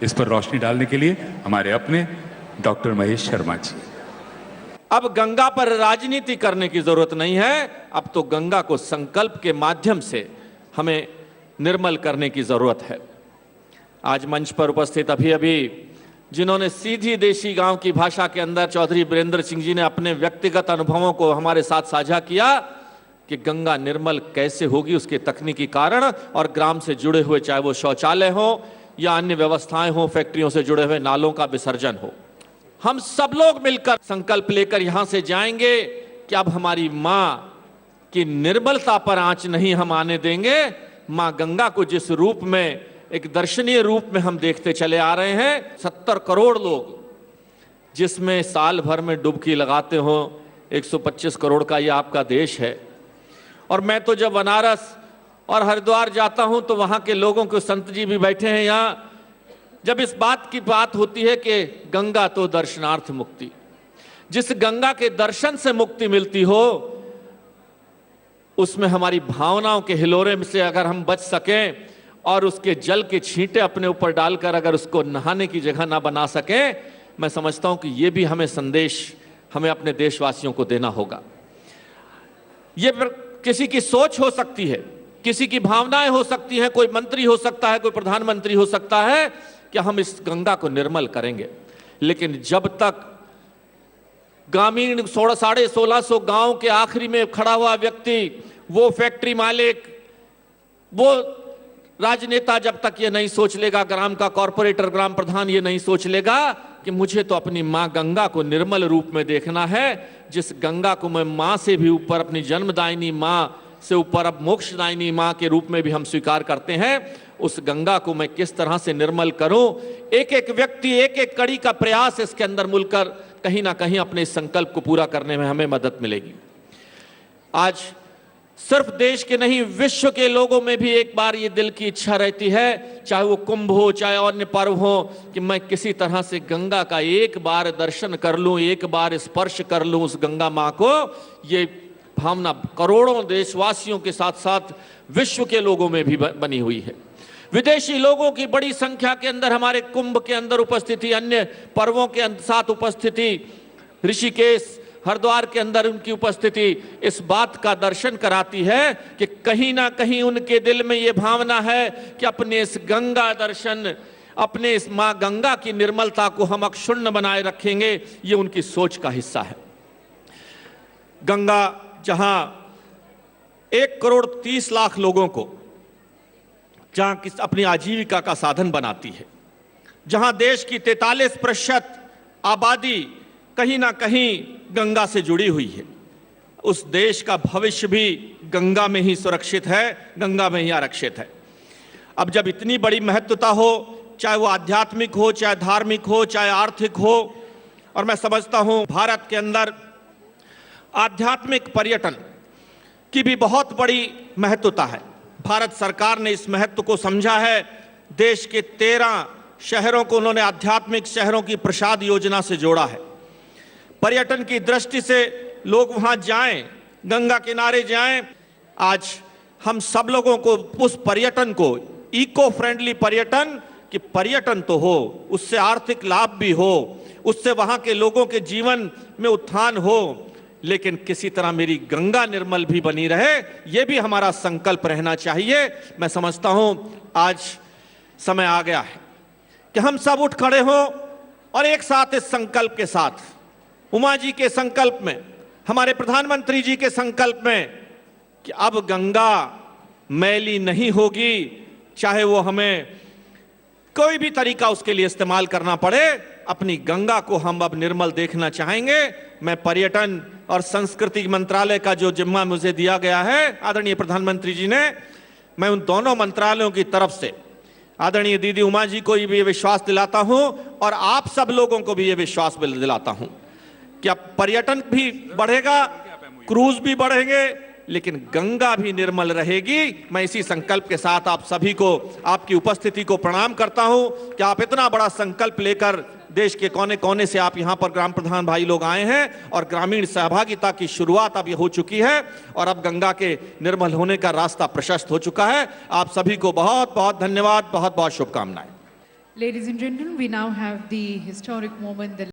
इस पर रोशनी डालने के लिए हमारे अपने डॉक्टर महेश शर्मा जी। अब गंगा पर राजनीति करने की जरूरत नहीं है, अब तो गंगा को संकल्प के माध्यम से हमें निर्मल करने की जरूरत है। आज मंच पर उपस्थित अभी जिन्होंने सीधी देशी गांव की भाषा के अंदर चौधरी बीरेंद्र सिंह जी ने अपने व्यक्तिगत अनुभवों को हमारे साथ साझा किया कि गंगा निर्मल कैसे होगी, उसके तकनीकी कारण और ग्राम से जुड़े हुए, चाहे वो शौचालय हो या अन्य व्यवस्थाएं हो, फैक्ट्रियों से जुड़े हुए नालों का विसर्जन हो। हम सब लोग मिलकर संकल्प लेकर यहां से जाएंगे कि अब हमारी मां की निर्मलता पर आंच नहीं हम आने देंगे। मां गंगा को जिस रूप में, एक दर्शनीय रूप में हम देखते चले आ रहे हैं, 70 करोड़ लोग जिसमें साल भर में डुबकी लगाते हो, 125 करोड़ का यह आपका देश है। और मैं तो जब बनारस और हरिद्वार जाता हूं तो वहां के लोगों को, संत जी भी बैठे हैं यहां, जब इस बात की बात होती है कि गंगा तो दर्शनार्थ मुक्ति, जिस गंगा के दर्शन से मुक्ति मिलती हो, उसमें हमारी भावनाओं के हिलोरे से अगर हम बच सकें और उसके जल के छींटे अपने ऊपर डालकर अगर उसको नहाने की जगह ना बना सकें, मैं समझता हूं कि यह भी हमें संदेश, हमें अपने देशवासियों को देना होगा। यह किसी की सोच हो सकती है, किसी की भावनाएं हो सकती हैं, कोई मंत्री हो सकता है, कोई प्रधानमंत्री हो सकता है कि हम इस गंगा को निर्मल करेंगे। लेकिन जब तक ग्रामीण 1650 गांव के आखिरी में खड़ा हुआ व्यक्ति, वो फैक्ट्री मालिक, वो राजनेता जब तक ये नहीं सोच लेगा, ग्राम का कॉरपोरेटर, ग्राम प्रधान ये नहीं सोच लेगा कि मुझे तो अपनी मां गंगा को निर्मल रूप में देखना है, जिस गंगा को मैं मां से भी ऊपर, अपनी जन्मदायिनी मां से ऊपर अब मोक्षदायिनी मां के रूप में भी हम स्वीकार करते हैं, उस गंगा को मैं किस तरह से निर्मल करूं। एक एक व्यक्ति, एक एक कड़ी का प्रयास इसके अंदर मिलकर कहीं ना कहीं अपने इस संकल्प को पूरा करने में हमें मदद मिलेगी। आज सिर्फ देश के नहीं, विश्व के लोगों में भी एक बार ये दिल की इच्छा रहती है, चाहे वो कुंभ हो, चाहे अन्य पर्व हो, कि मैं किसी तरह से गंगा का एक बार दर्शन कर लूं, एक बार स्पर्श कर लूं उस गंगा मां को। ये भावना करोड़ों देशवासियों के साथ साथ विश्व के लोगों में भी बनी हुई है। विदेशी लोगों की बड़ी संख्या के अंदर हमारे कुंभ के अंदर उपस्थिति, अन्य पर्वों के साथ उपस्थिति, ऋषिकेश, हरिद्वार के अंदर उनकी उपस्थिति इस बात का दर्शन कराती है कि कहीं ना कहीं उनके दिल में ये भावना है कि अपने इस गंगा दर्शन, अपने इस मां गंगा की निर्मलता को हम अक्षुण्ण बनाए रखेंगे। ये उनकी सोच का हिस्सा है। गंगा जहां 1,30,00,000 लोगों को जहां अपनी आजीविका का साधन बनाती है, जहां देश की 43% आबादी कहीं ना कहीं गंगा से जुड़ी हुई है, उस देश का भविष्य भी गंगा में ही सुरक्षित है, गंगा में ही आरक्षित है। अब जब इतनी बड़ी महत्वता हो, चाहे वो आध्यात्मिक हो, चाहे धार्मिक हो, चाहे आर्थिक हो, और मैं समझता हूं भारत के अंदर आध्यात्मिक पर्यटन की भी बहुत बड़ी महत्वता है। भारत सरकार ने इस महत्व को समझा है। देश के 13 शहरों को उन्होंने आध्यात्मिक शहरों की प्रसाद योजना से जोड़ा है। पर्यटन की दृष्टि से लोग वहां जाएं, गंगा किनारे जाएं। आज हम सब लोगों को उस पर्यटन को, इको फ्रेंडली पर्यटन, कि पर्यटन तो हो, उससे आर्थिक लाभ भी हो, उससे वहां के लोगों के जीवन में उत्थान हो, लेकिन किसी तरह मेरी गंगा निर्मल भी बनी रहे, यह भी हमारा संकल्प रहना चाहिए। मैं समझता हूं आज समय आ गया है कि हम सब उठ खड़े हों और एक साथ इस संकल्प के साथ, उमा जी के संकल्प में, हमारे प्रधानमंत्री जी के संकल्प में, कि अब गंगा मैली नहीं होगी, चाहे वो हमें कोई भी तरीका उसके लिए इस्तेमाल करना पड़े, अपनी गंगा को हम अब निर्मल देखना चाहेंगे। मैं पर्यटन और संस्कृति मंत्रालय का जो जिम्मा मुझे दिया गया है आदरणीय प्रधानमंत्री जी ने, मैं उन दोनों मंत्रालयों की तरफ से आदरणीय दीदी उमा जी को भी ये विश्वास दिलाता हूं और आप सब लोगों को भी ये विश्वास दिलाता हूं कि अब पर्यटन भी बढ़ेगा, क्रूज भी बढ़ेंगे, लेकिन गंगा भी निर्मल रहेगी। मैं इसी संकल्प के साथ आप सभी को, आपकी उपस्थिति को प्रणाम करता हूं कि आप इतना बड़ा संकल्प लेकर देश के कोने कोने से आप यहां पर ग्राम प्रधान भाई लोग आए हैं और ग्रामीण सहभागिता की शुरुआत अब हो चुकी है और अब गंगा के निर्मल होने का रास्ता प्रशस्त हो चुका है। आप सभी को बहुत बहुत धन्यवाद, बहुत बहुत शुभकामनाएं। Ladies and gentlemen, we now have the historic moment, the